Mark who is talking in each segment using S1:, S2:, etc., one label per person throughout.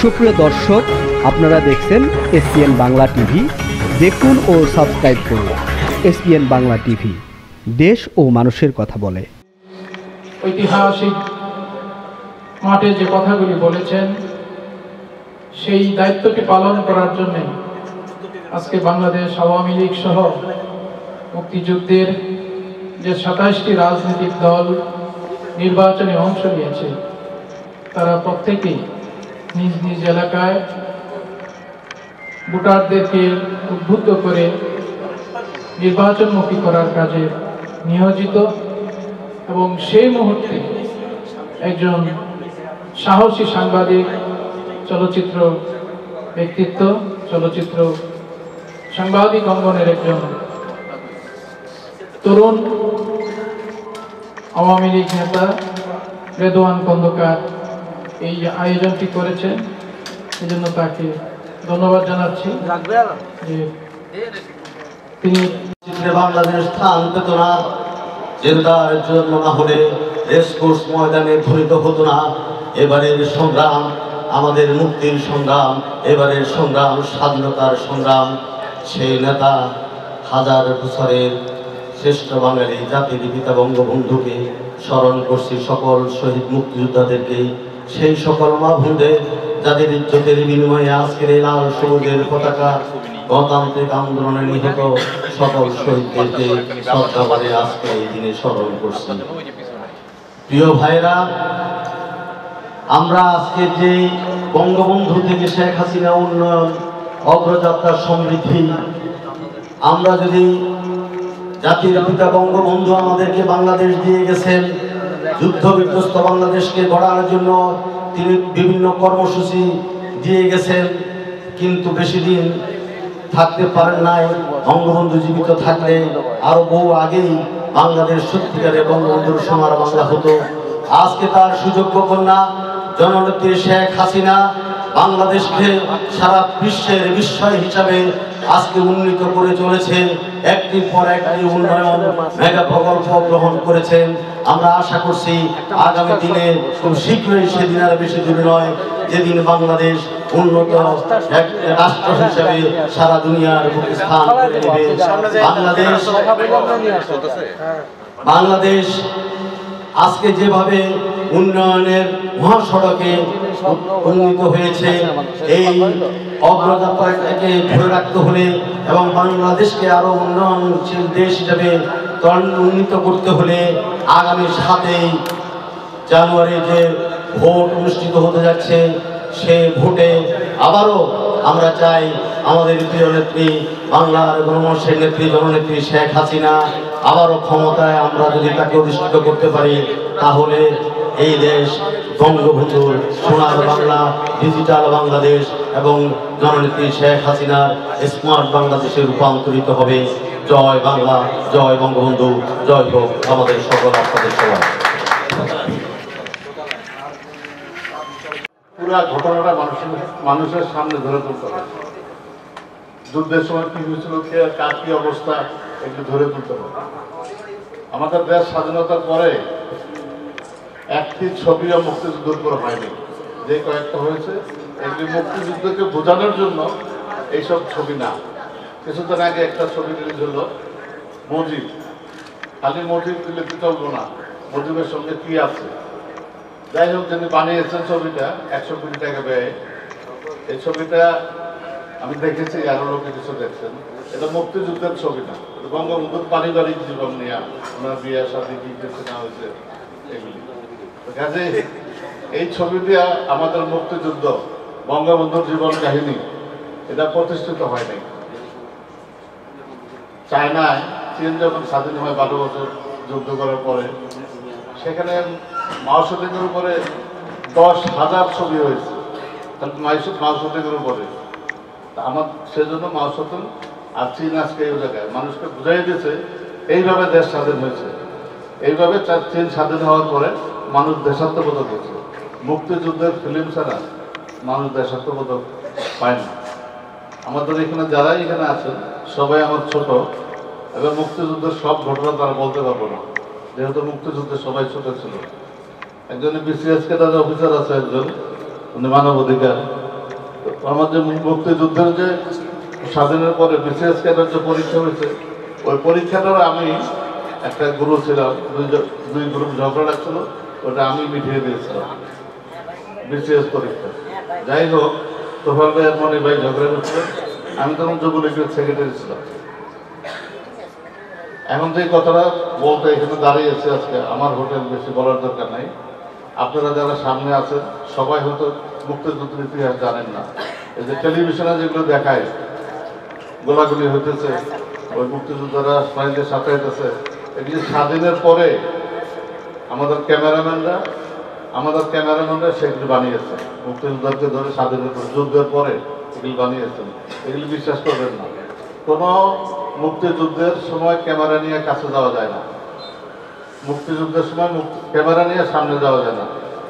S1: সুপ্রিয় দর্শক, আপনারা দেখছেন এসপিএন বাংলা টিভি। দেখুন ও সাবস্ক্রাইব করুন এসপিএন বাংলা টিভি, দেশ ও মানুষের কথা বলে।
S2: ঐতিহাসিক মাঠে যে কথাগুলি বলেছেন, সেই দায়িত্বটি পালন করার জন্য আজকে বাংলাদেশ আওয়ামী লীগ সহ মুক্তিযুদ্ধের যে 27টি রাজনৈতিক দল নির্বাচনে অংশ নিয়েছে, তারা প্রত্যেকেই নিজ নিজ এলাকায় ভোটারদেরকে উদ্বুদ্ধ করে নির্বাচনমুখী করার কাজে নিয়োজিত। এবং সেই মুহূর্তে একজন সাহসী সাংবাদিক, চলচ্চিত্র ব্যক্তিত্ব, চলচ্চিত্র সাংবাদিক অঙ্গনের একজন তরুণ আওয়ামী লীগ নেতা রেদওয়ান খন্দকার এই আয়োজনটি করেছেন। সেজন্য তাকে ধন্যবাদ জানাচ্ছি যে তিনি
S3: বাংলাদেশ স্থান পেত না, জেতার জন্য না হলে রেসকোর্স ময়দানে ধ্বনিত হতো না। এবারের সংগ্রাম আমাদের মুক্তির সংগ্রাম, এবারের সংগ্রাম স্বাধীনতার সংগ্রাম। সেই নেতা হাজার বছরের শ্রেষ্ঠ বাঙালি জাতির পিতা বঙ্গবন্ধুকে স্মরণ করছি, সকল শহীদ মুক্তিযোদ্ধাদেরকে, সেই সকল মা বোনদের যাদের ইজ্জতের বিনিময়ে আজকের এই লাল সবুজের পতাকা, গণতান্ত্রিক আন্দোলনে নিহত সকল শহীদদেরকে শ্রদ্ধাভরে আজকে এই দিনে স্মরণ করছি। প্রিয় ভাইরা, আমরা আজকে যে বঙ্গবন্ধু থেকে শেখ হাসিনা উন্নয়ন, অগ্রযাত্রা, সমৃদ্ধি, আমরা যদি জাতির পিতা বঙ্গবন্ধু আমাদেরকে বাংলাদেশ দিয়ে গেছেন, যুদ্ধ বিধ্বস্ত বাংলাদেশকে গড়ার জন্য তিনি বিভিন্ন কর্মসূচি দিয়ে গেছেন, কিন্তু বেশি দিন থাকতে পারেন নাই। বঙ্গবন্ধু জীবিত থাকলে আরো বহু আগেই বাংলাদেশ সত্যিকারে বঙ্গবন্ধুর সোনার বাংলা হতো। আজকে তার সুযোগ্য কন্যা জননেত্রী শেখ হাসিনা বাংলাদেশকে সারা বিশ্বের বিস্ময় হিসাবে আজকে উন্নীত করে চলেছে। একটির পর একটি উন্নয়ন মেগা প্রকল্প গ্রহণ করেছেন। আমরা আশা করছি আগামী দিনে খুব শীঘ্রই, সেদিন আর বেশি দূরে নয়, যেদিন বাংলাদেশ উন্নত এক রাষ্ট্র হিসাবে সারা দুনিয়ার বুকে স্থান করে নেবে। বাংলাদেশ আজকে যেভাবে উন্নয়নের মহাসড়কে উন্নীত হয়েছে, এই অগ্রযাত্রাকে ধরে রাখতে হলে এবং বাংলাদেশকে আরো উন্নয়নশীল দেশ হিসেবে উন্নীত করতে হলে আগামী 7 জানুয়ারি যে ভোট অনুষ্ঠিত হতে যাচ্ছে, সে ভোটে আবারও আমরা চাই আমাদের প্রিয় নেত্রী, বাংলার গণমানুষের নেত্রী, জননেত্রী শেখ হাসিনা আবারও ক্ষমতায় আমরা যদি তাকে অধিষ্ঠিত করতে পারি, তাহলে এই দেশ বঙ্গবন্ধুর সোনার বাংলা, ডিজিটাল বাংলাদেশ এবং জননেত্রী শেখ হাসিনার স্মার্ট বাংলাদেশে রূপান্তরিত হবে। জয় বাংলা, জয় বঙ্গবন্ধু, জয় হোক আমাদের সকল আপনাদের সবাই।
S4: পুরা ঘটনাটা মানুষের সামনে ধরে তুলতে হবে। যুদ্ধের সময় কি হয়েছিল, কার কি অবস্থা, একটু ধরে তুলতে হবে। আমাদের দেশ স্বাধীনতার পরে একটি ছবিও মুক্তিযুদ্ধের উপর হয়নি, যে কয়েকটা হয়েছে এগুলি মুক্তিযুদ্ধকে বোঝানোর জন্য এইসব ছবি না। কিছুদিন আগে একটা ছবি রিলিজ হলো, মুজিব। খালি মুজিব দিলে কি চলবো না, মুজিবের সঙ্গে কি আছে। যাই হোক, যিনি বানিয়েছেন ছবিটা 100 কোটি টাকা ব্যয়, এই ছবিটা আমি দেখেছি, আরো লোকে কিছু দেখছেন। এটা মুক্তিযুদ্ধের ছবি না, বঙ্গবন্ধুর পারিবারিক জীবন নিয়ে, ওনার বিয়ে শাদী কি কিছু না হয়েছে এগুলি। কাজে এই ছবি দিয়ে আমাদের মুক্তিযুদ্ধ, বঙ্গবন্ধুর জীবন কাহিনী, এটা প্রতিষ্ঠিত হয়নি। চায়নায় চীন যখন স্বাধীন হয় 12 বছর যুদ্ধ করার পরে, সেখানে মাও সেতুংয়ের উপরে 10,000 ছবি হয়েছে, মাও সেতুংয়ের উপরে। আমার সেজন্য মাও সেতুং আর চীন আজকে এই জায়গায় মানুষকে বুঝাই দিয়েছে এইভাবে দেশ স্বাধীন হয়েছে। এইভাবে চীন স্বাধীন হওয়ার পরে মানুষ দেশাত্মবোধক হয়েছে। মুক্তিযুদ্ধের ফিল্ম ছাড়া মানুষ দেশাত্মবোধক পায় না। আমাদের এখানে যারাই এখানে আছেন সবাই আমার ছোট, এবং মুক্তিযুদ্ধের সব ঘটনা তারা বলতে পারবো না, যেহেতু মুক্তিযুদ্ধে সবাই ছোট ছিল। একজন বিসিএস ক্যাডার অফিসার আছে, একজন উনি মানবাধিকার। আমাদের মুক্তিযুদ্ধের যে স্বাধীনের পরে বিসিএস ক্যাডার যে পরীক্ষা হয়েছে, ওই পরীক্ষাটার আমি একটা গ্রুপ ছিলাম, দুই গ্রুপ ঝগড়া লাগছিল, ওটা আমি মিটিয়ে দিয়েছিলাম বিসিএস পরীক্ষা। যাই হোক, তোফাল ভাই আর মনি ভাই ঝগড়া করছিলেন, আমি তখন যুবলীগের সেক্রেটারি ছিলাম। এখন যে কথাটা বলতে এখানে দাঁড়িয়েছে আজকে, আমার হোটেল বেশি বলার দরকার নাই। আপনারা যারা সামনে আছেন সবাই হয়তো মুক্তিযুদ্ধের ইতিহাস জানেন না। এই যে টেলিভিশনে যেগুলো দেখায় গোলাগুলি হইতেছে, ওই মুক্তিযোদ্ধারা স্পাইনের সাথে হইতেছে, এগুলি স্বাধীনের পরে আমাদের ক্যামেরাম্যানরা সেগুলি বানিয়েছে। মুক্তিযোদ্ধাকে ধরে স্বাধীনের পরে, যুদ্ধের পরে এগুলি বানিয়েছেন। এগুলি বিশ্বাস করবেন না, কোনো মুক্তিযুদ্ধের সময় ক্যামেরা নিয়ে কাছে যাওয়া যায় না। মুক্তিযুদ্ধের সময় ক্যামেরা নিয়ে সামনে যাওয়া যায় না।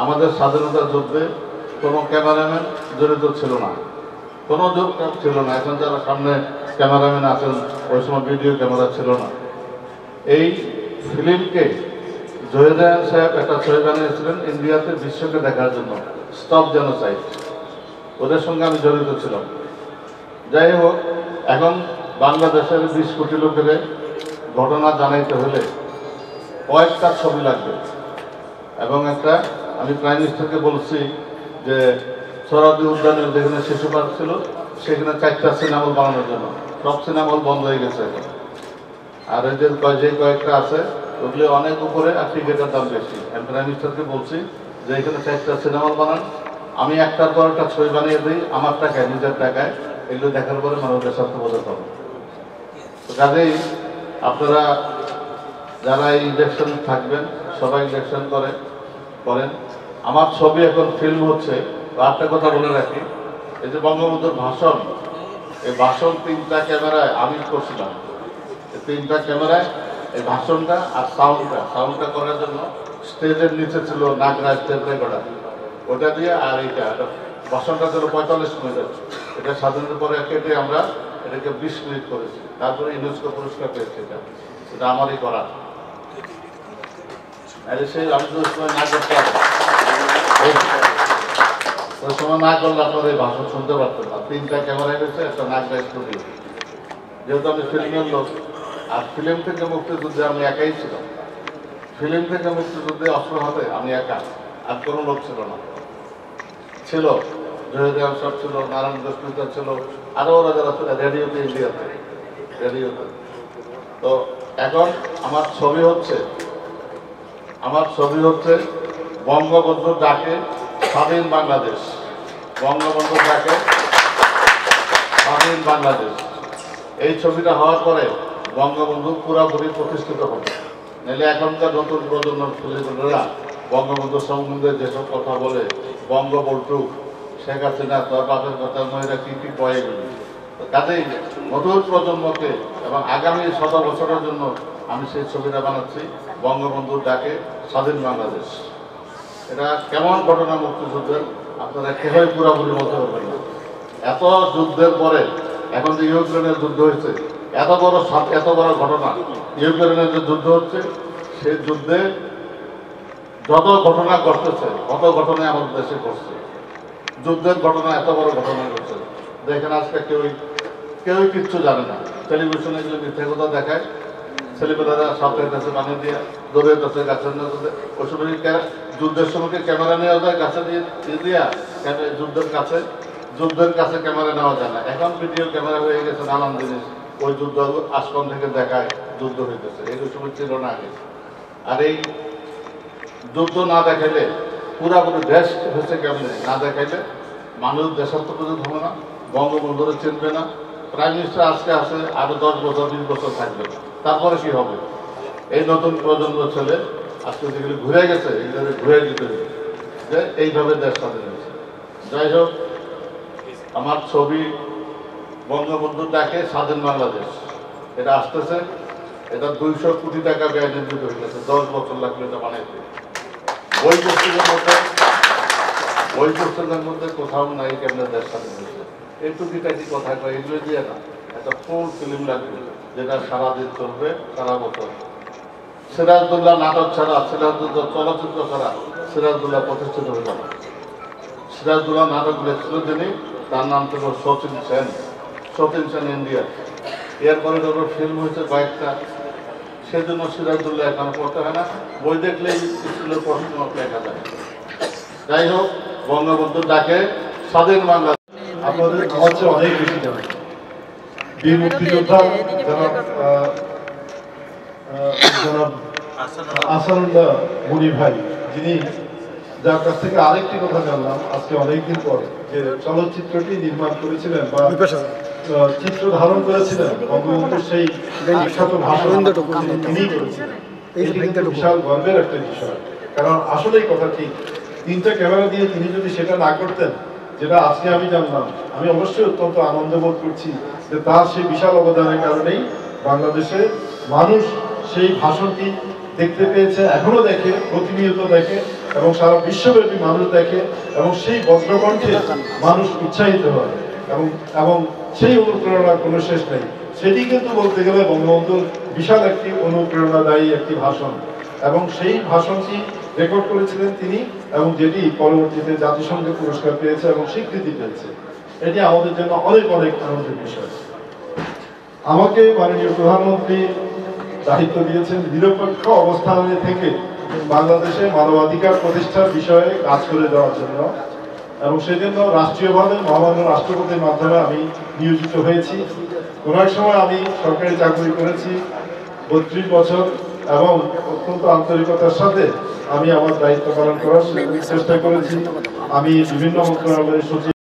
S4: আমাদের স্বাধীনতা যুদ্ধে কোনো ক্যামেরাম্যান জড়িত ছিল না, কোনো যোগ ছিল না। এখন যারা সামনে ক্যামেরাম্যান আছেন, ওই সময় ভিডিও ক্যামেরা ছিল না। এই ফিল্মকে জহির সাহেব একটা ছবি বানিয়েছিলেন ইন্ডিয়াতে বিশ্বকে দেখার জন্য, স্টপ জেনোসাইড। ওদের সঙ্গে আমি জড়িত ছিলাম। যাই হোক, এখন বাংলাদেশের 20 কোটি লোকের ঘটনা জানাইতে হলে কয়েকটা ছবি লাগবে। এবং একটা আমি প্রাইম মিনিস্টারকে বলছি যে সরাদি উদ্যানের যেখানে শিশু পার্ক ছিল, সেখানে 4টা সিনেমা হল বানানোর জন্য। সব সিনেমা হল বন্ধ হয়ে গেছে এখন। আর এই যে কয়েকটা আছে ওগুলো অনেক উপরে, আর টিকিটের দাম বেশি। আমি প্রাইম মিনিস্টারকে বলছি যে এখানে 4টা সিনেমা হল বানান, আমি একটার পর একটা ছবি বানিয়ে দিই আমার টাকায়, নিজের টাকায়। এগুলো দেখার পরে মানুষের স্বার্থ বোঝাতে হবে। তো কাজেই আপনারা যারা এই ইলেকশন থাকবেন সবাই ইলেকশন করেন। আমার ছবি এখন ফিল্ম হচ্ছে। একটা কথা বলে রাখি, এই যে বঙ্গবন্ধুর ভাষণ, এই ভাষণ 3টা ক্যামেরায় আমি করছিলাম। এই 3টা ক্যামেরায় এই ভাষণটা আর সাউন্ডটা করার জন্য স্টেজের নিচে ছিল নাগরাজ টেপ রেকর্ডার, ওটা দিয়ে। আর এইটা ভাষণটা ছিল 45 মিনিট। এটা স্বাধীনতার পরে কেটে আমরা এটাকে 20 মিনিট করেছি। তারপরে ইউনেস্কো পুরস্কার পেয়েছি। এটা আমারই করা। আরে সেই আমি তো সময় না করতে পারি, ওই সময় না করলে আপনার এই ভাষণ শুনতে পারতেন না। 3টা ক্যামেরা গেছে, একটা নাগরাজ স্টুডিও। যেহেতু আমি ফিল্মের লোক, আর ফিল্ম থেকে মুক্তিযুদ্ধে আমি একাই ছিলাম। ফিল্ম থেকে মুক্তিযুদ্ধে অস্ত্র হাতে আমি একা, আর কোনো লোক ছিল না। ছিল জয়দেব সব ছিল, নারায়ণ দস্মিতা ছিল, আরো ওরা যারা ছিল রেডিওতে, রেডিওতে। তো এখন আমার ছবি হচ্ছে বঙ্গবন্ধুর ডাকে স্বাধীন বাংলাদেশ। বঙ্গবন্ধুর ডাকে স্বাধীন বাংলাদেশ। এই ছবিটা হওয়ার পরে বঙ্গবন্ধু পুরোপুরি প্রতিষ্ঠিত হবে। নাহলে এখনকার নতুন প্রজন্মের ছেলেমেয়েরা বঙ্গবন্ধু সম্বন্ধে যেসব কথা বলে, বঙ্গবন্ধু, শেখ হাসিনা, তোর বাপের কথা, মেয়েরা কি কয়ে গেল। কাজেই নতুন প্রজন্মকে এবং আগামী 100 বছরের জন্য আমি সেই ছবিটা বানাচ্ছি, বঙ্গবন্ধুর ডাকে স্বাধীন বাংলাদেশ। এটা কেমন ঘটনা মুক্তিযুদ্ধের, আপনারা কেউই পুরোপুরি বলতে পারবেন না। এত যুদ্ধের পরে এখন যে ইউক্রেনের যুদ্ধ হয়েছে, এত বড় ঘটনা। ইউক্রেনের যে যুদ্ধ হচ্ছে, সেই যুদ্ধে যত ঘটনা ঘটতেছে, কত ঘটনায় আমাদের দেশে ঘটছে। যুদ্ধের ঘটনা, এত বড় ঘটনা ঘটছে, দেখেন আজকে কেউই কিচ্ছু জানে না। টেলিভিশনে এগুলো মিথ্যে কথা দেখায়, ছেলেমেয়েরা সাপের কাছে বানিয়ে দিয়ে দৌড়ের কাছে, গাছের কাছে। ওই সময় যুদ্ধের সময় ক্যামেরা নেওয়া যায় গাছে দিয়ে দিয়া, যুদ্ধের কাছে ক্যামেরা নেওয়া যায় না। এখন ভিডিও ক্যামেরা হয়ে গেছে, নানান জিনিস। ওই যুদ্ধ আসমান থেকে দেখায় যুদ্ধ হইতেছে, এই সময় ছিল না আগে। আর এই যুদ্ধ না দেখাইলে পুরাপুরি দেশ হচ্ছে কেমনে, না দেখাইলে মানুষ দেশাত্মবোধক হবে না, বঙ্গবন্ধুরা চিনবে না। প্রাইম মিনিস্টার আজকে আছে, আরো 10 বছর 20 বছর থাকবে, তারপরে কি হবে? এই নতুন প্রজন্ম ছেলে আজকে যেগুলি ঘুরে গেছে, এগুলো ঘুরে দিতে হবে যে এইভাবে দেশ স্বাধীন হয়েছে। যাই হোক, আমার ছবি বঙ্গবন্ধুর ডাকে স্বাধীন বাংলাদেশ, এটা আসতেছে। এটা 200 কোটি টাকা ব্যয় নির্মিত হয়ে গেছে, 10 বছর লাগবে এটা বানাইতে। বই পুস্তকের মধ্যে কোথাও নাই কেমন দেশ স্বাধীন হয়েছে। এই টুকিটা কি কথা কয়, এগুলো দিয়ে না, একটা ফুল ফিল্ম লাগবে যেটা সারাদিন চলবে, সারা বছর। সিরাজদৌল্লাহ নাটক ছাড়া, সিরাজদৌল্লাহ চলচ্চিত্র ছাড়া সিরাজদৌল্লা প্রতিষ্ঠিত হয়ে গেল। সিরাজদৌল্লা নাটক লেখছিল যিনি, তার নাম ছিল সচিন সেন ইন্ডিয়া। এরপরে যখন ফিল্ম হয়েছে কয়েকটা, সেজন্য সিরাজদৌল্লা এখন পড়তে হয় না, বই দেখলেই স্কুলের প্রশ্ন লেখা যায়। যাই হোক, বঙ্গবন্ধুর ডাকে স্বাধীন বাংলা
S5: আপনাদের আমার চেয়ে অনেক বেশি জানেন। বীর মুক্তিযোদ্ধা জনাব আসানুল্লাহ মুনি ভাই, যিনি, যার কাছ থেকে আরেকটি কথা জানলাম আজকে অনেকদিন পরে, যে চলচ্চিত্রটি নির্মাণ করেছিলেন বা চিত্র ধারণ করেছিলেন বঙ্গবন্ধুর সেই বিখ্যাত ভাষণ তিনিই করেছিলেন। এটি কিন্তু বিশাল গর্বের একটা বিষয়, কারণ আসলেই কথা ঠিক, 3টা ক্যামেরা দিয়ে তিনি যদি সেটা না করতেন, যেটা আজকে আমি জানলাম, আমি অবশ্যই অত্যন্ত আনন্দ বোধ করছি যে তার সেই বিশাল অবদানের কারণেই বাংলাদেশে মানুষ সেই ভাষণটি দেখতে পেয়েছে, এখনো দেখে, প্রতিনিয়ত দেখে, এবং সারা বিশ্বব্যাপী মানুষ দেখে, এবং সেই বজ্রকণ্ঠে মানুষ উৎসাহিত হয়, এবং সেই অনুপ্রেরণার কোনো শেষ নেই। সেটি কিন্তু বলতে গেলে বঙ্গবন্ধুর বিশাল একটি অনুপ্রেরণাদায়ী একটি ভাষণ, এবং সেই ভাষণটি রেকর্ড করেছিলেন তিনি, এবং যেটি পরবর্তীতে জাতিসংঘের পুরস্কার পেয়েছে এবং স্বীকৃতি পেয়েছে। এটি আমাদের জন্য অনেক অনেক আনন্দের বিষয়। আমাকে মাননীয় প্রধানমন্ত্রী দায়িত্ব দিয়েছেন নিরপেক্ষ অবস্থানে থেকে বাংলাদেশে মানবাধিকার প্রতিষ্ঠার বিষয়ে কাজ করে যাওয়ার জন্য, এবং সেজন্য রাষ্ট্রীয়ভাবে মহামান্য রাষ্ট্রপতির মাধ্যমে আমি নিয়োজিত হয়েছি। কোনো এক সময় আমি সরকারি চাকরি করেছি 32 বছর, এবং অত্যন্ত আন্তরিকতার সাথে আমি আমার দায়িত্ব পালন করার চেষ্টা করেছি। আমি বিভিন্ন মন্ত্রণালয়ের সচিব